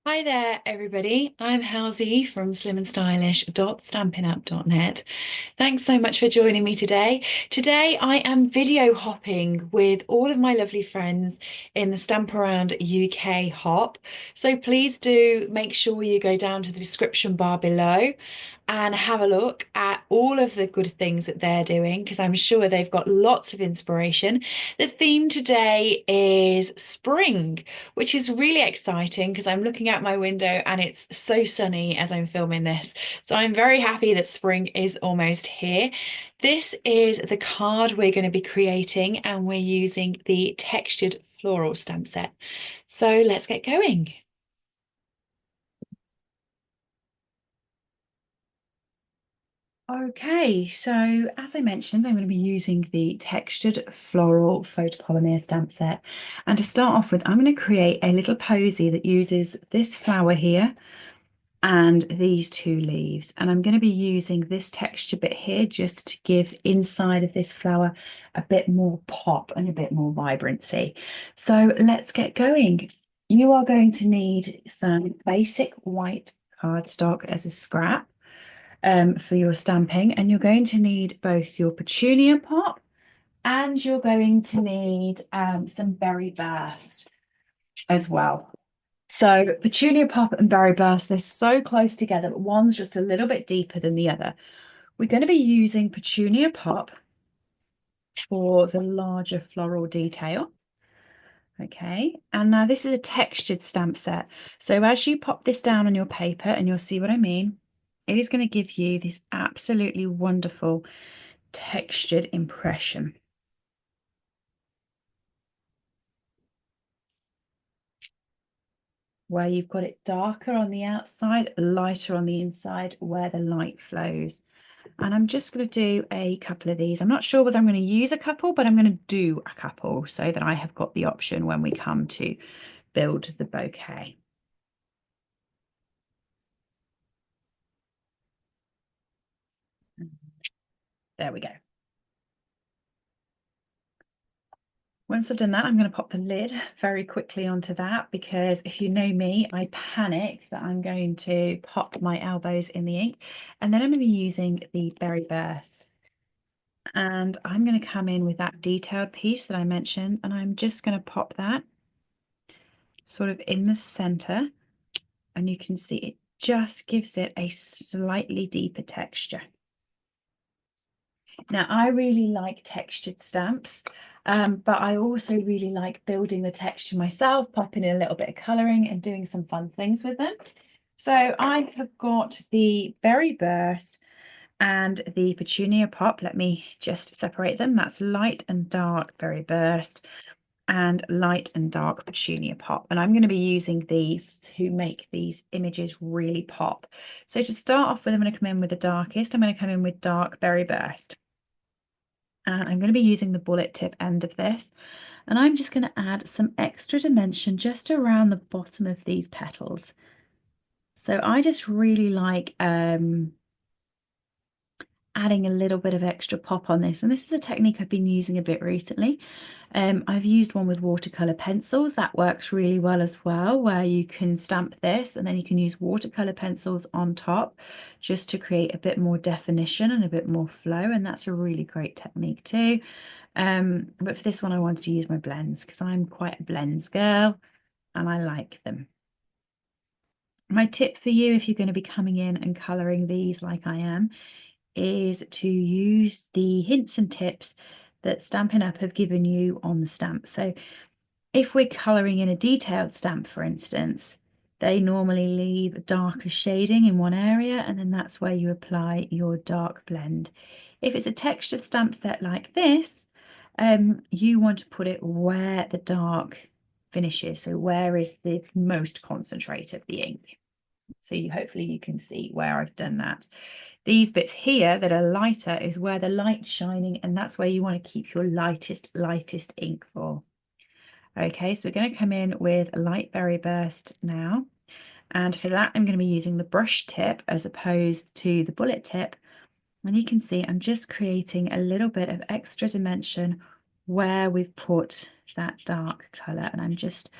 Hi there, everybody. I'm Halsey from SlimmandStylish.stampinup.net. Thanks so much for joining me today. Today, I am video hopping with all of my lovely friends in the Stamp Around UK hop. So please do make sure you go down to the description bar below and have a look at all of the good things that they're doing because I'm sure they've got lots of inspiration. The theme today is spring, which is really exciting because I'm looking out my window and it's so sunny as I'm filming this. So I'm very happy that spring is almost here. This is the card we're going to be creating and we're using the textured floral stamp set. So let's get going. Okay, so as I mentioned, I'm going to be using the textured floral photopolymer stamp set. And to start off with, I'm going to create a little posy that uses this flower here and these two leaves. And I'm going to be using this texture bit here just to give inside of this flower a bit more pop and a bit more vibrancy. So let's get going. You are going to need some basic white cardstock as a scrap for your stamping, and you're going to need both your petunia pop and you're going to need some berry burst as well. So petunia pop and berry burst, they're so close together, but one's just a little bit deeper than the other. We're going to be using petunia pop for the larger floral detail. Okay, and now this is a textured stamp set. So as you pop this down on your paper, and you'll see what I mean, it is going to give you this absolutely wonderful textured impression. Where you've got it darker on the outside, lighter on the inside, where the light flows. And I'm just going to do a couple of these. I'm not sure whether I'm going to use a couple, but I'm going to do a couple so that I have got the option when we come to build the bouquet. There we go. Once I've done that, I'm going to pop the lid very quickly onto that because if you know me, I panic that I'm going to pop my elbows in the ink. And then I'm going to be using the Berry Burst. And I'm going to come in with that detailed piece that I mentioned, and I'm just going to pop that sort of in the center. And you can see it just gives it a slightly deeper texture. Now, I really like textured stamps, but I also really like building the texture myself, popping in a little bit of coloring and doing some fun things with them. So I have got the Berry Burst and the Petunia Pop. Let me just separate them. That's light and dark Berry Burst and light and dark Petunia Pop. And I'm going to be using these to make these images really pop. So to start off with, I'm going to come in with the darkest. I'm going to come in with dark Berry Burst. And I'm going to be using the bullet tip end of this. And I'm just going to add some extra dimension just around the bottom of these petals. So I just really like adding a little bit of extra pop on this. And this is a technique I've been using a bit recently. I've used one with watercolor pencils. That works really well as well, where you can stamp this and then you can use watercolor pencils on top just to create a bit more definition and a bit more flow. And that's a really great technique too. But for this one, I wanted to use my blends because I'm quite a blends girl and I like them. My tip for you, if you're going to be coming in and coloring these like I am, is to use the hints and tips that Stampin' Up! Have given you on the stamp. So if we're colouring in a detailed stamp, for instance, they normally leave darker shading in one area, and then that's where you apply your dark blend. If it's a textured stamp set like this, you want to put it where the dark finishes. So where is the most concentrate of the ink? So hopefully you can see where I've done that. These bits here that are lighter is where the light's shining, and that's where you want to keep your lightest ink for. Okay, so we're going to come in with a light berry burst now. And for that, I'm going to be using the brush tip as opposed to the bullet tip. And you can see I'm just creating a little bit of extra dimension where we've put that dark color, and I'm just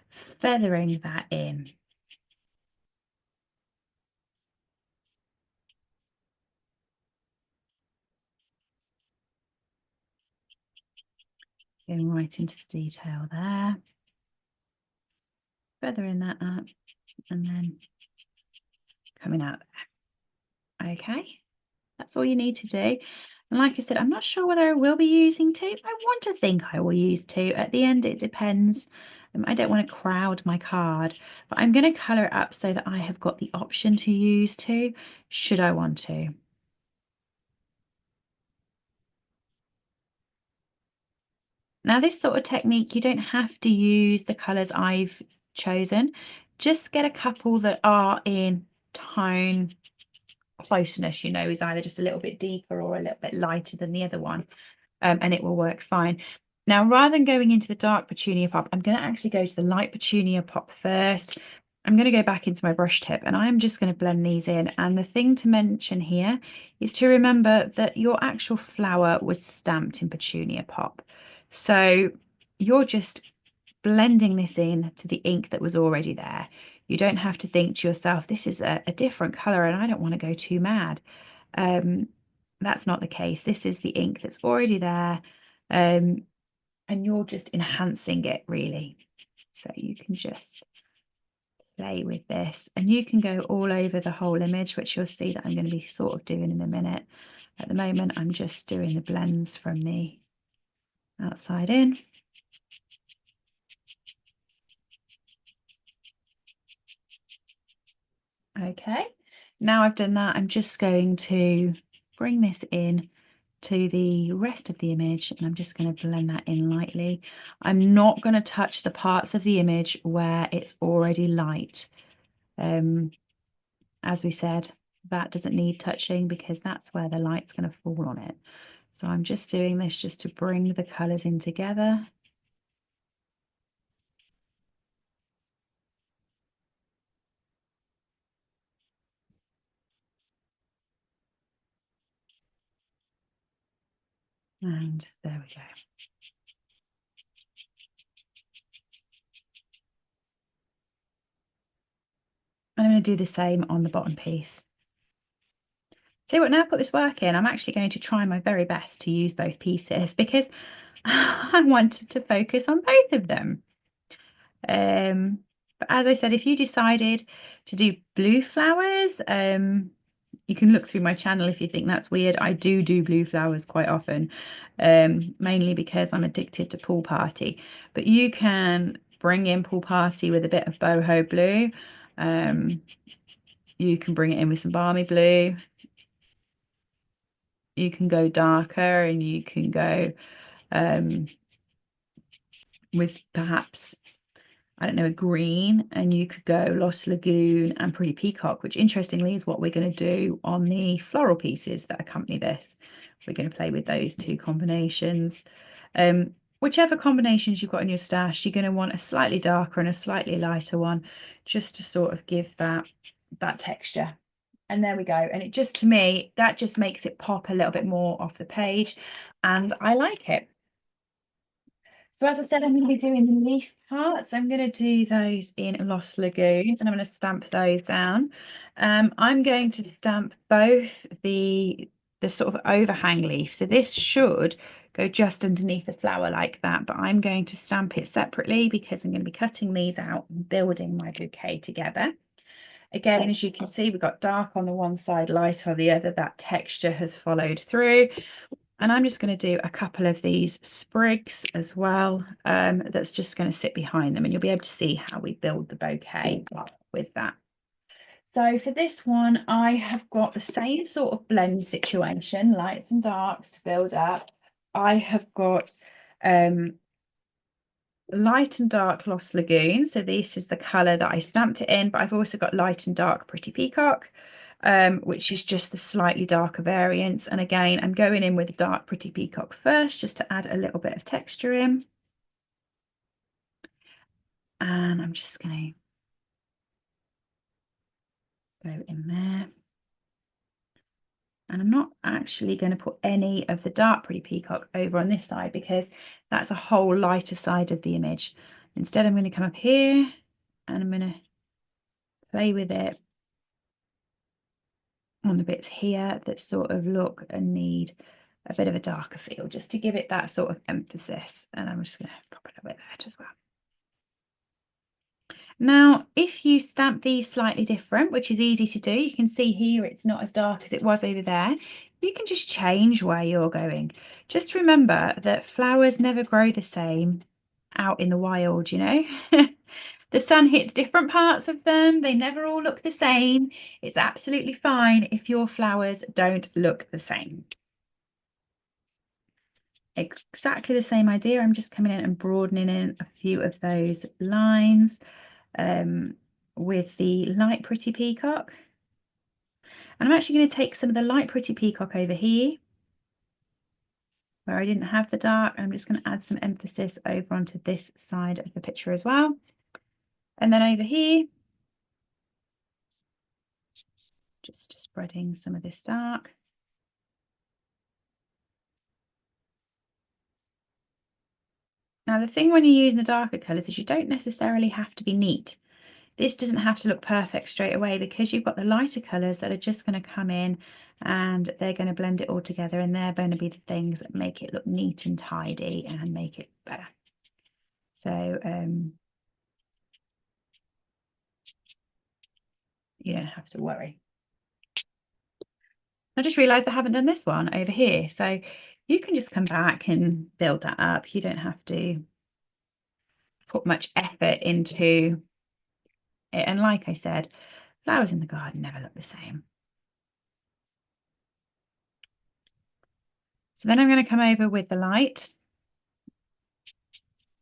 feathering that in. Going right into the detail there. Feathering that up and then coming out there. Okay, that's all you need to do. And like I said, I'm not sure whether I will be using two. I want to think I will use two. At the end, it depends. I don't want to crowd my card, but I'm going to colour it up so that I have got the option to use two, should I want to. Now, this sort of technique, you don't have to use the colours I've chosen. Just get a couple that are in tone closeness, is either just a little bit deeper or a little bit lighter than the other one, and it will work fine. Now, rather than going into the dark petunia pop, I'm going to actually go to the light petunia pop first. I'm going to go back into my brush tip and I'm just going to blend these in. And the thing to mention here is to remember that your actual flower was stamped in petunia pop. So you're just blending this in to the ink that was already there. You don't have to think to yourself, this is a different color and I don't want to go too mad. That's not the case. This is the ink that's already there, and you're just enhancing it really. So you can just play with this and you can go all over the whole image, which you'll see that I'm going to be sort of doing in a minute. At the moment, I'm just doing the blends from the outside in. Okay, now I've done that, I'm just going to bring this in to the rest of the image and I'm just going to blend that in lightly. I'm not going to touch the parts of the image where it's already light. As we said, that doesn't need touching because that's where the light's going to fall on it. So I'm just doing this just to bring the colours in together. And there we go. I'm going to do the same on the bottom piece. See what, now I put this work in, I'm actually going to try my very best to use both pieces because I wanted to focus on both of them. But as I said, if you decided to do blue flowers, you can look through my channel if you think that's weird. I do blue flowers quite often, mainly because I'm addicted to Pool Party. But you can bring in Pool Party with a bit of boho blue. You can bring it in with some balmy blue. You can go darker and you can go with perhaps, I don't know, a green, and you could go Lost Lagoon and Pretty Peacock, which interestingly is what we're going to do on the floral pieces that accompany this. We're going to play with those two combinations. Whichever combinations you've got in your stash, you're going to want a slightly darker and a slightly lighter one just to sort of give that texture. And there we go. And it just, to me, that just makes it pop a little bit more off the page, and I like it. So as I said, I'm going to be doing the leaf parts. I'm going to do those in Lost Lagoons and I'm going to stamp those down. I'm going to stamp both the sort of overhang leaf. So this should go just underneath the flower like that, but I'm going to stamp it separately because I'm going to be cutting these out and building my bouquet together. Again, as you can see, we've got dark on the one side, light on the other. That texture has followed through. And I'm just going to do a couple of these sprigs as well. That's just going to sit behind them and you'll be able to see how we build the bouquet with that. So for this one, I have got the same sort of blend situation, lights and darks to build up. I have got light and dark Lost Lagoon. So this is the colour that I stamped it in, but I've also got light and dark Pretty Peacock, which is just the slightly darker variants. And again, I'm going in with the dark Pretty Peacock first, just to add a little bit of texture in. And I'm just going to go in there. And I'm not actually going to put any of the dark Pretty Peacock over on this side because that's a whole lighter side of the image. Instead, I'm going to come up here and I'm going to play with it on the bits here that sort of look and need a bit of a darker feel, just to give it that sort of emphasis. And I'm just going to pop it a bit there as well. Now, if you stamp these slightly different, which is easy to do, you can see here it's not as dark as it was over there. You can just change where you're going. Just remember that flowers never grow the same out in the wild, you know. The sun hits different parts of them. They never all look the same. It's absolutely fine if your flowers don't look the same. Exactly the same idea. I'm just coming in and broadening in a few of those lines with the light pretty peacock. And I'm actually going to take some of the light pretty peacock over here where I didn't have the dark. I'm just going to add some emphasis over onto this side of the picture as well. And then over here, just spreading some of this dark. Now, the thing when you're using the darker colours is you don't necessarily have to be neat. This doesn't have to look perfect straight away because you've got the lighter colours that are just going to come in and they're going to blend it all together, and they're going to be the things that make it look neat and tidy and make it better. So you don't have to worry. I just realised I haven't done this one over here. So you can just come back and build that up. You don't have to put much effort into it. And like I said, flowers in the garden never look the same. So then I'm going to come over with the light.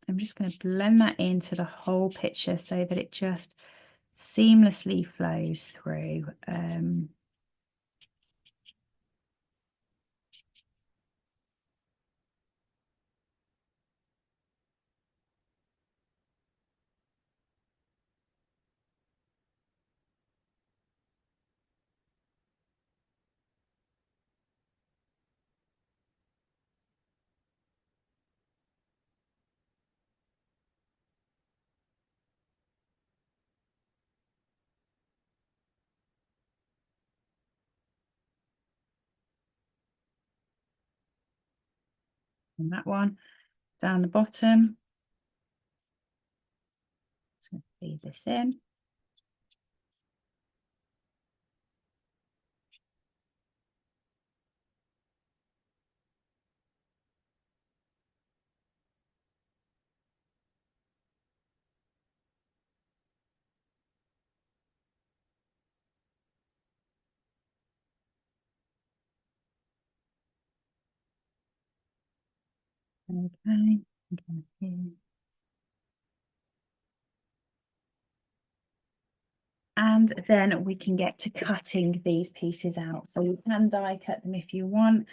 I'm just going to blend that into the whole picture so that it just seamlessly flows through. And that one down the bottom. Just going to feed this in. Okay. And then we can get to cutting these pieces out. So you can die cut them if you want.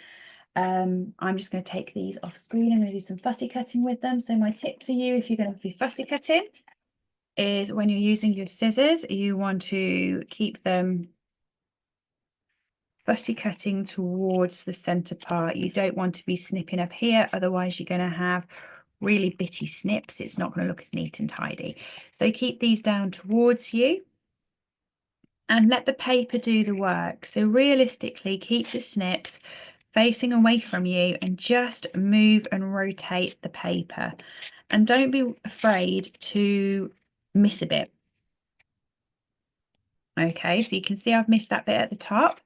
I'm just going to take these off screen. I'm going to do some fussy cutting with them. So my tip for you, if you're going to be fussy cutting, is when you're using your scissors, you want to keep them fussy cutting towards the center part. You don't want to be snipping up here, otherwise you're going to have really bitty snips. It's not going to look as neat and tidy. So keep these down towards you and let the paper do the work. So realistically, keep the snips facing away from you and just move and rotate the paper. And don't be afraid to miss a bit. Okay, so you can see I've missed that bit at the top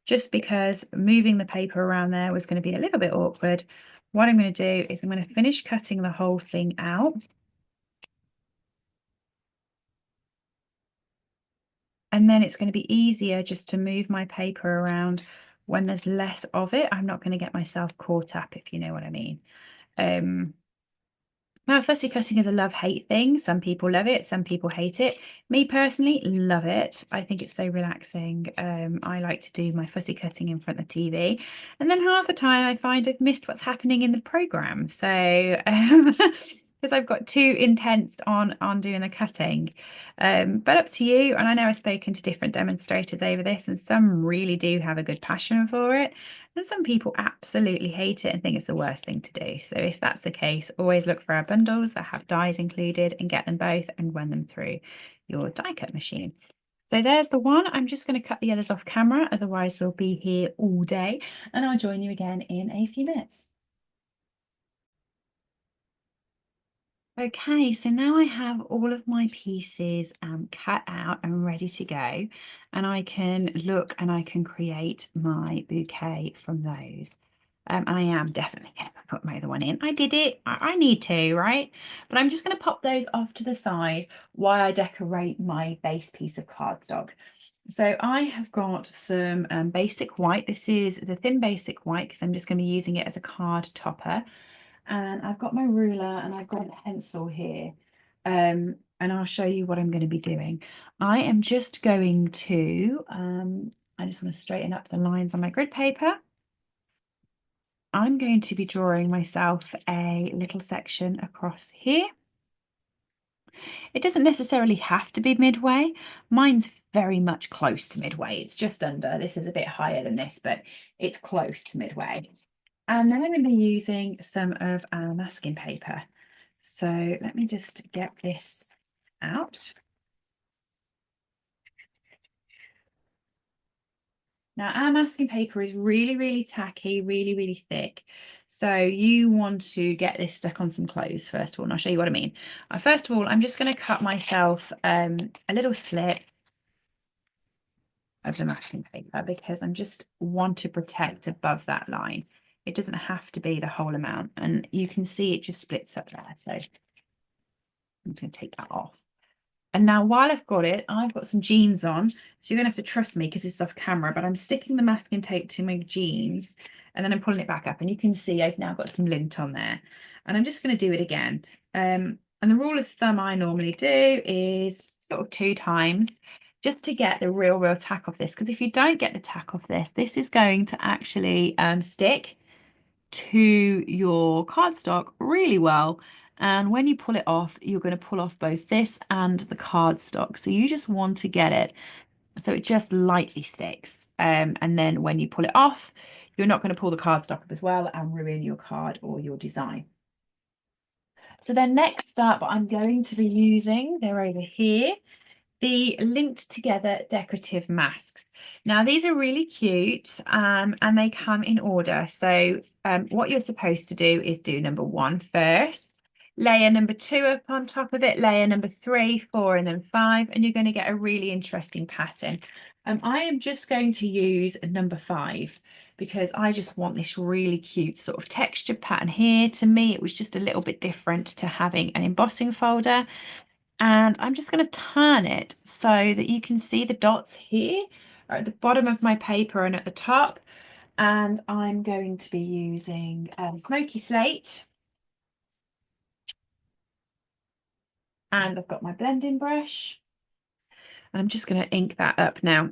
just because moving the paper around there was going to be a little bit awkward. What I'm going to do is I'm going to finish cutting the whole thing out. And then it's going to be easier just to move my paper around when there's less of it. I'm not going to get myself caught up, if you know what I mean. Now, fussy cutting is a love-hate thing. Some people love it, some people hate it. Me personally, love it. I think it's so relaxing. I like to do my fussy cutting in front of the TV. And then half the time I find I've missed what's happening in the programme. So, because I've got too intense on doing the cutting. But up to you. And I know I've spoken to different demonstrators over this, and some really do have a good passion for it. And some people absolutely hate it and think it's the worst thing to do. So if that's the case, always look for our bundles that have dies included and get them both and run them through your die cut machine. So there's the one. I'm just going to cut the others off camera, otherwise we'll be here all day, and I'll join you again in a few minutes. Okay, so now I have all of my pieces cut out and ready to go, and I can look and I can create my bouquet from those. I am definitely going to put my other one in. I did it. I need to, right? But I'm just going to pop those off to the side while I decorate my base piece of cardstock. So I have got some basic white. This is the thin basic white because I'm just going to be using it as a card topper. And I've got my ruler and I've got a pencil here. And I'll show you what I'm going to be doing. I am just going to, I just want to straighten up the lines on my grid paper. I'm going to be drawing myself a little section across here. It doesn't necessarily have to be midway. Mine's very much close to midway. It's just under. This is a bit higher than this, but it's close to midway. And then I'm going to be using some of our masking paper. So let me just get this out. Now our masking paper is really, really tacky, really, really thick. So you want to get this stuck on some clothes first of all, and I'll show you what I mean. First of all, I'm just going to cut myself a little slip of the masking paper because I just want to protect above that line. It doesn't have to be the whole amount, and you can see it just splits up there. So I'm just going to take that off. And now while I've got it, I've got some jeans on. So you're going to have to trust me because it's off camera, but I'm sticking the masking tape to my jeans and then I'm pulling it back up. And you can see I've now got some lint on there. And I'm just going to do it again. And the rule of thumb I normally do is sort of 2 times just to get the real tack off this. Because if you don't get the tack off this, this is going to actually stick to your cardstock really well. And when you pull it off, you're going to pull off both this and the cardstock. So you just want to get it so it just lightly sticks. And then when you pull it off, you're not going to pull the cardstock up as well and ruin your card or your design. So then next up, I'm going to be using, they're over here, the linked together decorative masks. Now these are really cute and they come in order. So what you're supposed to do is do number 1 first, layer number 2 up on top of it, layer number 3, 4, and then 5, and you're going to get a really interesting pattern. I am just going to use number 5 because I just want this really cute sort of textured pattern here. To me, it was just a little bit different to having an embossing folder. And I'm just going to turn it so that you can see the dots here are at the bottom of my paper and at the top. And I'm going to be using smoky slate. And I've got my blending brush. And I'm just going to ink that up now.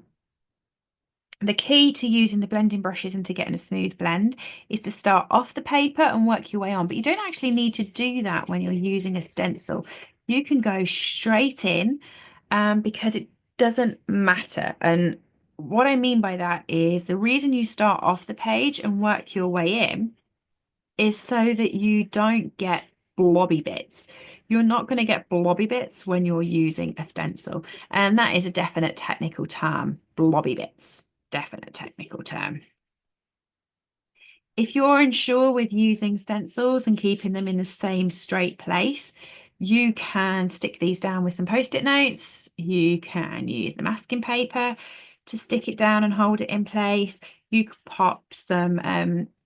The key to using the blending brushes and to getting a smooth blend is to start off the paper and work your way on. But you don't actually need to do that when you're using a stencil. You can go straight in because it doesn't matter. And what I mean by that is the reason you start off the page and work your way in is so that you don't get blobby bits. You're not going to get blobby bits when you're using a stencil. And that is a definite technical term, blobby bits. Definite technical term. If you're unsure with using stencils and keeping them in the same straight place, you can stick these down with some post-it notes. You can use the masking paper to stick it down and hold it in place. You could pop some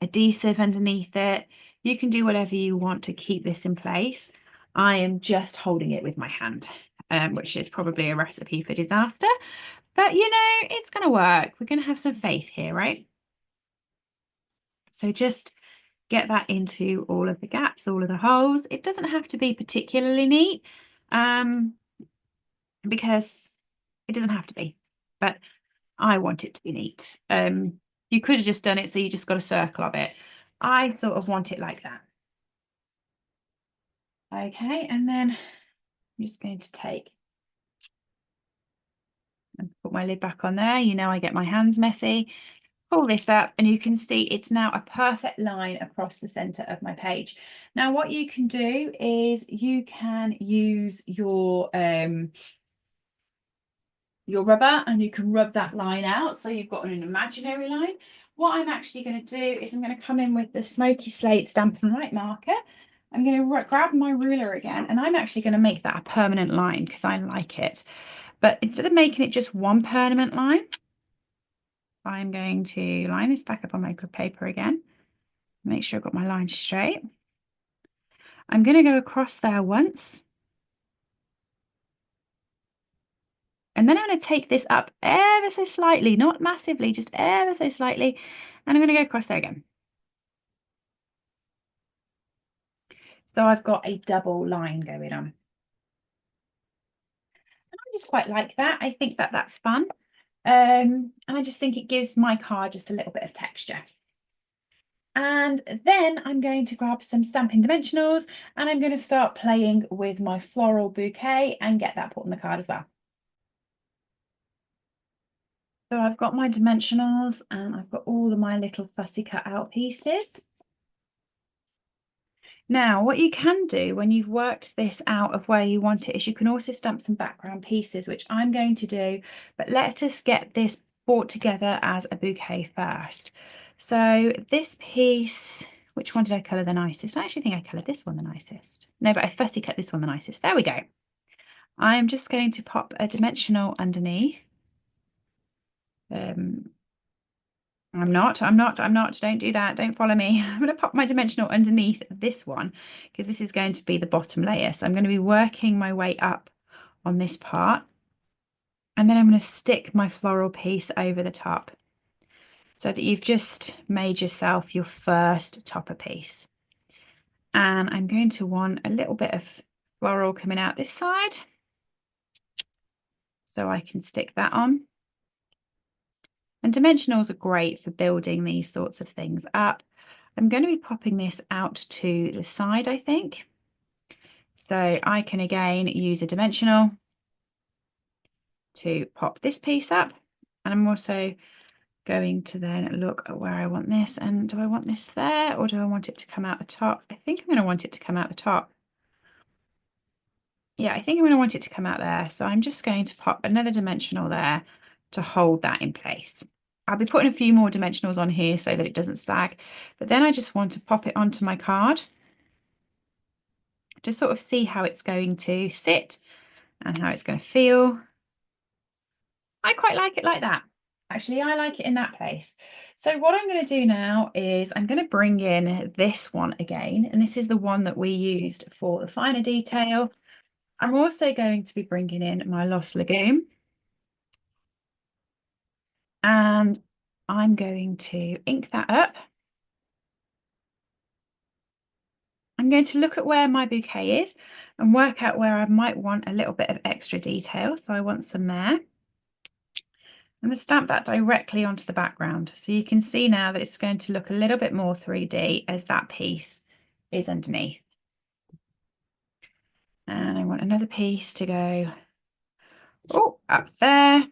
adhesive underneath it. You can do whatever you want to keep this in place. I am just holding it with my hand, which is probably a recipe for disaster. But you know, it's going to work. We're going to have some faith here, right? So just get that into all of the gaps, all of the holes. It doesn't have to be particularly neat because it doesn't have to be, but I want it to be neat. You could have just done it so you just got a circle of it. I sort of want it like that. Okay, and then I'm just going to take and put my lid back on there. You know, I get my hands messy. Pull this up and you can see it's now a perfect line across the center of my page. Now what you can do is you can use your your rubber and you can rub that line out. So you've got an imaginary line. What I'm actually going to do is I'm going to come in with the Smoky Slate Stamp and Write marker. I'm going to grab my ruler again, and I'm actually going to make that a permanent line because I like it. But instead of making it just one permanent line, I'm going to line this back up on my paper again. Make sure I've got my line straight. I'm going to go across there once. And then I'm going to take this up ever so slightly, not massively, just ever so slightly. And I'm going to go across there again. So I've got a double line going on. And I just quite like that. I think that that's fun. And I just think it gives my card just a little bit of texture. And then I'm going to grab some Stampin' Dimensionals and I'm going to start playing with my floral bouquet and get that put on the card as well. So I've got my dimensionals and I've got all of my little fussy cut out pieces. Now, what you can do when you've worked this out of where you want it is you can also stamp some background pieces, which I'm going to do, but let us get this brought together as a bouquet first. So this piece, which one did I colour the nicest? I actually think I coloured this one the nicest. No, but I fussy cut this one the nicest. There we go. I'm just going to pop a dimensional underneath. I'm not, don't do that, don't follow me. I'm going to pop my dimensional underneath this one because this is going to be the bottom layer. So I'm going to be working my way up on this part and then I'm going to stick my floral piece over the top so that you've just made yourself your first topper piece. And I'm going to want a little bit of floral coming out this side so I can stick that on. And dimensionals are great for building these sorts of things up. I'm going to be popping this out to the side, I think. So I can again use a dimensional to pop this piece up. And I'm also going to then look at where I want this. And do I want this there or do I want it to come out the top? I think I'm going to want it to come out the top. Yeah, I think I'm going to want it to come out there. So I'm just going to pop another dimensional there to hold that in place. I'll be putting a few more dimensionals on here so that it doesn't sag, but then I just want to pop it onto my card to sort of see how it's going to sit and how it's going to feel. I quite like it like that. Actually, I like it in that place. So what I'm going to do now is I'm going to bring in this one again, and this is the one that we used for the finer detail. I'm also going to be bringing in my Lost Legume. And I'm going to ink that up. I'm going to look at where my bouquet is and work out where I might want a little bit of extra detail. So I want some there. I'm going to stamp that directly onto the background. So you can see now that it's going to look a little bit more 3D as that piece is underneath. And I want another piece to go up there.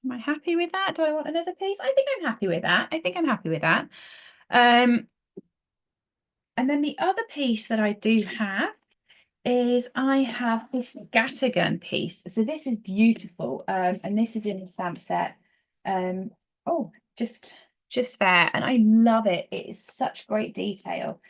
Am I happy with that? Do I want another piece? I think I'm happy with that. I think I'm happy with that. And then the other piece that I do have is I have this scattergun piece. So this is beautiful. And this is in the stamp set. Oh, just there. And I love it. It is such great detail.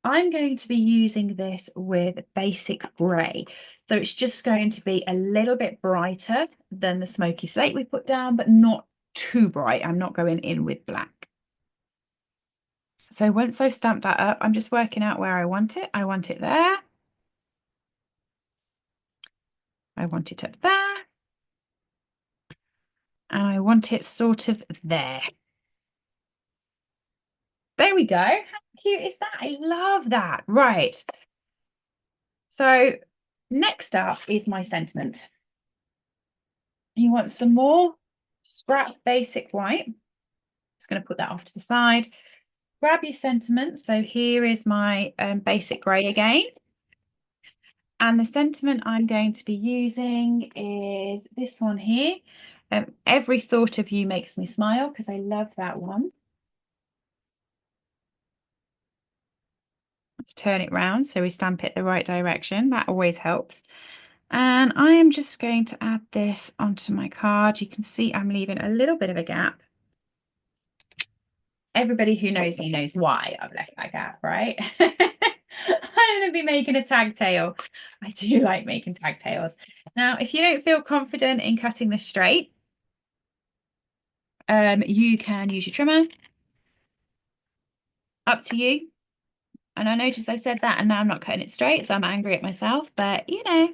I'm going to be using this with basic grey. So it's just going to be a little bit brighter than the smoky slate we put down, but not too bright. I'm not going in with black. So once I've stamped that up, I'm just working out where I want it. I want it there. I want it up there. And I want it sort of there. There we go. How cute is that? I love that. Right. So next up is my sentiment. You want some more scrap basic white. Just going to put that off to the side. Grab your sentiment. So here is my basic grey again. And the sentiment I'm going to be using is this one here. Every thought of you makes me smile because I love that one. Let's turn it round so we stamp it the right direction. That always helps. And I am just going to add this onto my card. You can see I'm leaving a little bit of a gap. Everybody who knows me knows why I've left that gap, right? I'm going to be making a tag tail. I do like making tag tails. Now, if you don't feel confident in cutting this straight, you can use your trimmer. Up to you. And I noticed I said that and now I'm not cutting it straight, so I'm angry at myself, but you know.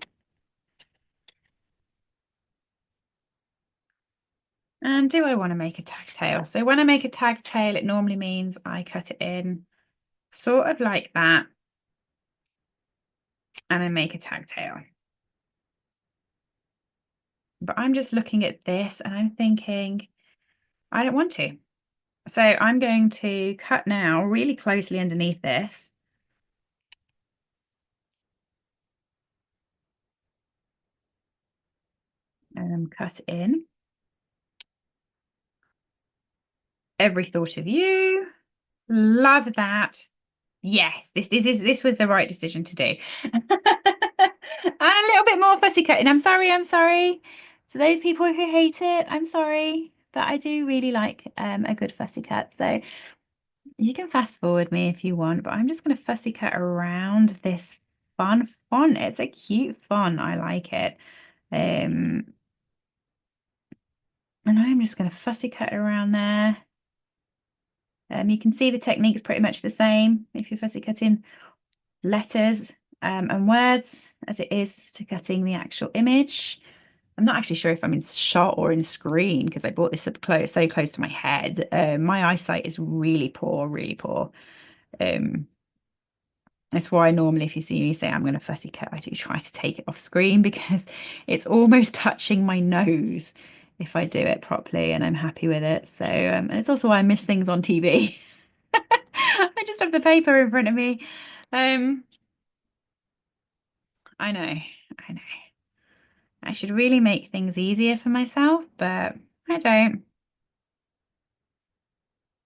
And do I want to make a tag tail? So when I make a tag tail, it normally means I cut it in sort of like that, and I make a tag tail. But I'm just looking at this and I'm thinking, I don't want to. So I'm going to cut now really closely underneath this. And cut in. Every thought of you. Love that. Yes, this was the right decision to do. And a little bit more fussy cutting. I'm sorry, I'm sorry. To those people who hate it, I'm sorry. But I do really like a good fussy cut. So you can fast forward me if you want, but I'm just going to fussy cut around this fun font. It's a cute font. I like it. And I'm just going to fussy cut around there. You can see the technique's pretty much the same if you're fussy cutting letters and words as it is to cutting the actual image. I'm not actually sure if I'm in shot or in screen because I brought this up close, so close to my head. My eyesight is really poor, really poor. That's why normally if you see me say I'm going to fussy cut, I do try to take it off screen because it's almost touching my nose if I do it properly and I'm happy with it. So and it's also why I miss things on TV. I just have the paper in front of me. Um, I know, I know. I should really make things easier for myself, but I don't.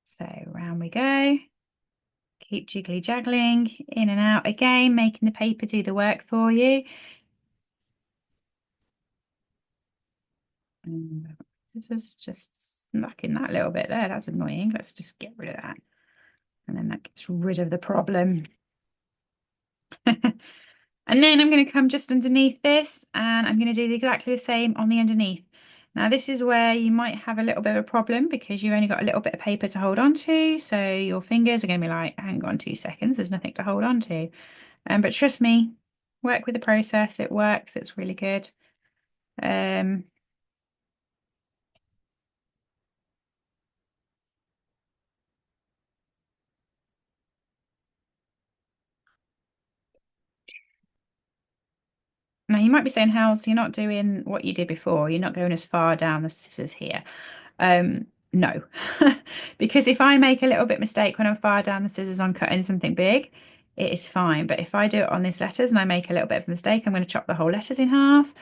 So round we go. Keep jiggly juggling in and out again, making the paper do the work for you. And this is just stuck in that little bit there. That's annoying. Let's just get rid of that. And then that gets rid of the problem. And then I'm going to come just underneath this and I'm going to do exactly the same on the underneath. Now this is where you might have a little bit of a problem because you've only got a little bit of paper to hold on to. So your fingers are going to be like, hang on 2 seconds, there's nothing to hold on to. But trust me, work with the process. It works. It's really good. Now you might be saying, Hals, you're not doing what you did before. You're not going as far down the scissors here. No, because if I make a little bit mistake when I'm far down the scissors on cutting something big, it is fine. But if I do it on these letters and I make a little bit of a mistake, I'm going to chop the whole letters in half,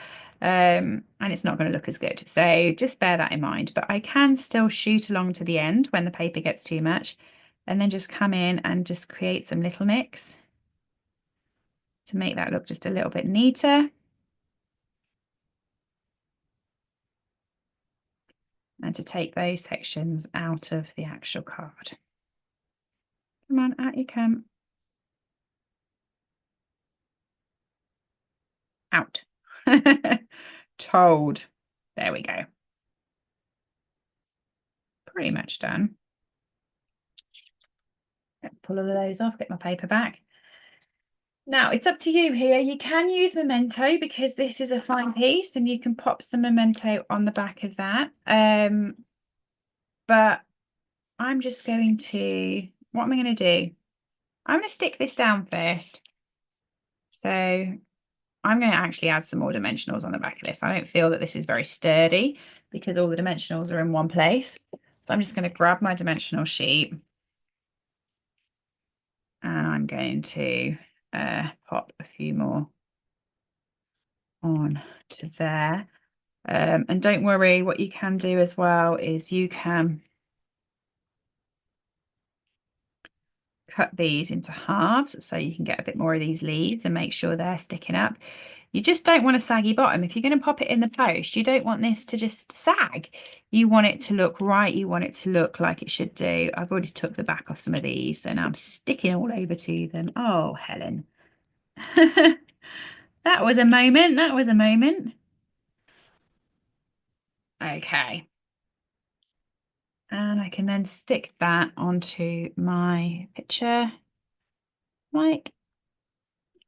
and it's not going to look as good. So just bear that in mind. But I can still shoot along to the end when the paper gets too much, and then just come in and just create some little nicks to make that look just a little bit neater. And to take those sections out of the actual card. Come on, out you come. Out. Told. There we go. Pretty much done. Let's pull all of those off, get my paper back. Now, it's up to you here. You can use memento because this is a fine piece and you can pop some memento on the back of that. But I'm just going to, what am I going to do? I'm going to stick this down first. So I'm going to actually add some more dimensionals on the back of this. I don't feel that this is very sturdy because all the dimensionals are in one place. So I'm just going to grab my dimensional sheet and I'm going to pop a few more on to there. And don't worry, what you can do as well is you can cut these into halves so you can get a bit more of these leaves and make sure they're sticking up. You just don't want a saggy bottom. If you're going to pop it in the post, you don't want this to just sag. You want it to look right. You want it to look like it should do. I've already took the back off some of these, so now I'm sticking all over to them. Oh, Helen. That was a moment. That was a moment. Okay. And I can then stick that onto my picture like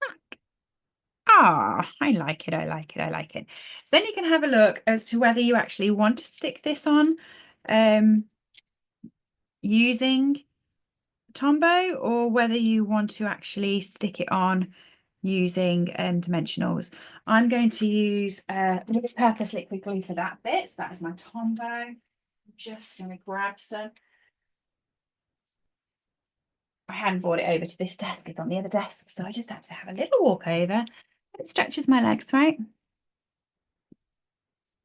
that. Ah, I like it. I like it. I like it. So then you can have a look as to whether you actually want to stick this on using Tombow or whether you want to actually stick it on using dimensionals. I'm going to use multi-purpose liquid glue for that bit. So that is my Tombow. I'm just going to grab some. I hadn't brought it over to this desk. It's on the other desk. So I just have to have a little walk over. It stretches my legs, right?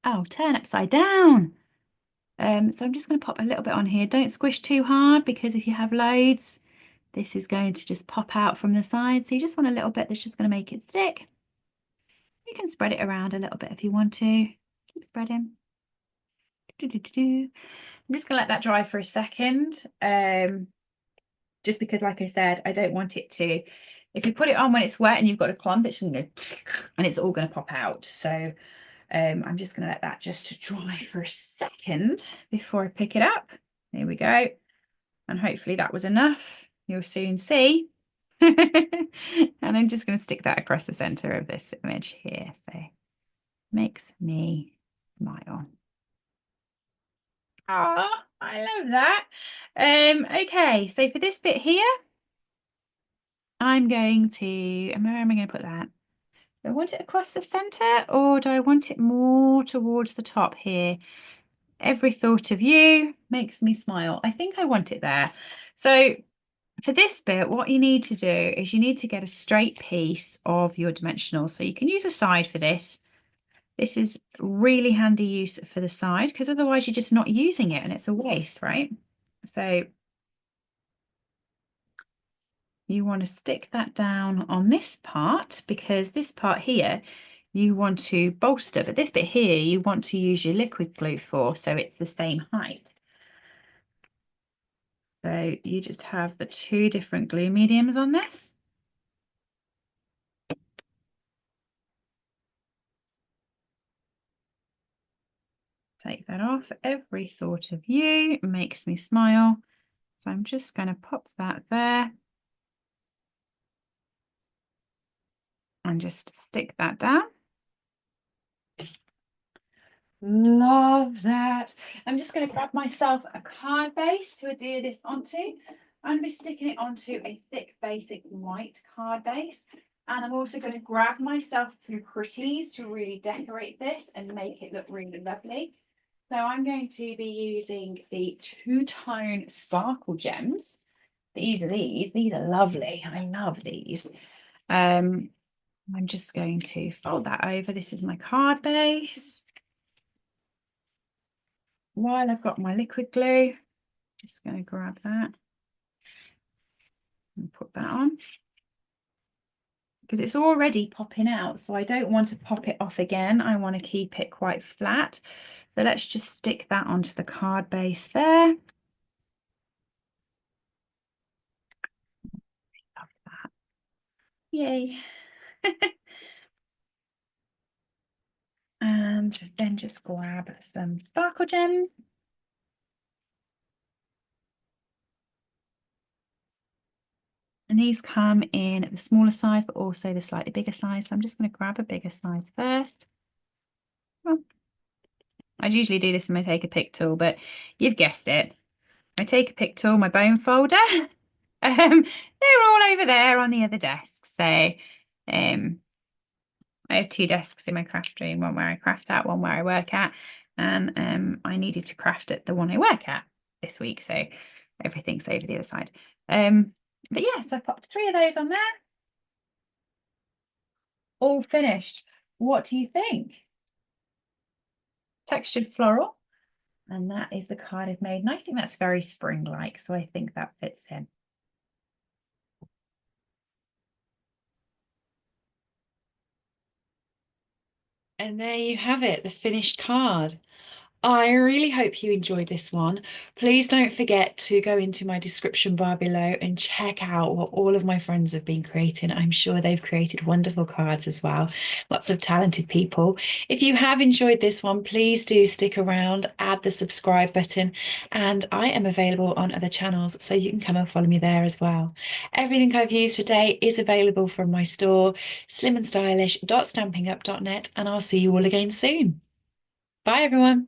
Oh, turn upside down. So I'm just going to pop a little bit on here. Don't squish too hard because if you have loads, this is going to just pop out from the side. So you just want a little bit that's just going to make it stick. You can spread it around a little bit if you want to. Keep spreading. I'm just going to let that dry for a second. Just because, like I said, I don't want it to, if you put it on when it's wet and you've got a clump, it's going to go and it's all going to pop out. So I'm just going to let that just dry for a second before I pick it up. There we go. And hopefully that was enough. You'll soon see. And I'm just going to stick that across the center of this image here. So makes me smile. Oh, I love that. Okay, so for this bit here, I'm going to, where am I going to put that? Do I want it across the center or do I want it more towards the top here? Every thought of you makes me smile. I think I want it there. So for this bit, what you need to do is you need to get a straight piece of your dimensional. So you can use a side for this. This is really handy use for the side because otherwise you're just not using it and it's a waste, right? So you want to stick that down on this part because this part here you want to bolster, but this bit here you want to use your liquid glue for, so it's the same height. So you just have the two different glue mediums on this. Take that off. Every thought of you makes me smile. So I'm just going to pop that there and just stick that down. Love that. I'm just going to grab myself a card base to adhere this onto. I'm going to be sticking it onto a thick basic white card base. And I'm also going to grab myself some pretties to really decorate this and make it look really lovely. So I'm going to be using the two-tone sparkle gems. These are lovely. I love these. I'm just going to fold that over. This is my card base. While I've got my liquid glue, just going to grab that and put that on because it's already popping out, so I don't want to pop it off again. I want to keep it quite flat. So let's just stick that onto the card base there. Love that. Yay. And then just grab some sparkle gems. And these come in the smaller size, but also the slightly bigger size. So I'm just going to grab a bigger size first. Well, I'd usually do this when I take a pick tool, but you've guessed it. I take a pick tool, my bone folder. They're all over there on the other desk. So I have two desks in my craft room, one where I craft at, one where I work at. And I needed to craft at the one I work at this week. So everything's over the other side. But yeah, so I popped 3 of those on there. All finished. What do you think? Textured floral. And that is the card I've made. And I think that's very spring-like. So I think that fits in. And there you have it, the finished card. I really hope you enjoyed this one. Please don't forget to go into my description bar below and check out what all of my friends have been creating. I'm sure they've created wonderful cards as well. Lots of talented people. If you have enjoyed this one, please do stick around, add the subscribe button, and I am available on other channels, so you can come and follow me there as well. Everything I've used today is available from my store, slimandstylish.stampingup.net, and I'll see you all again soon. Bye, everyone.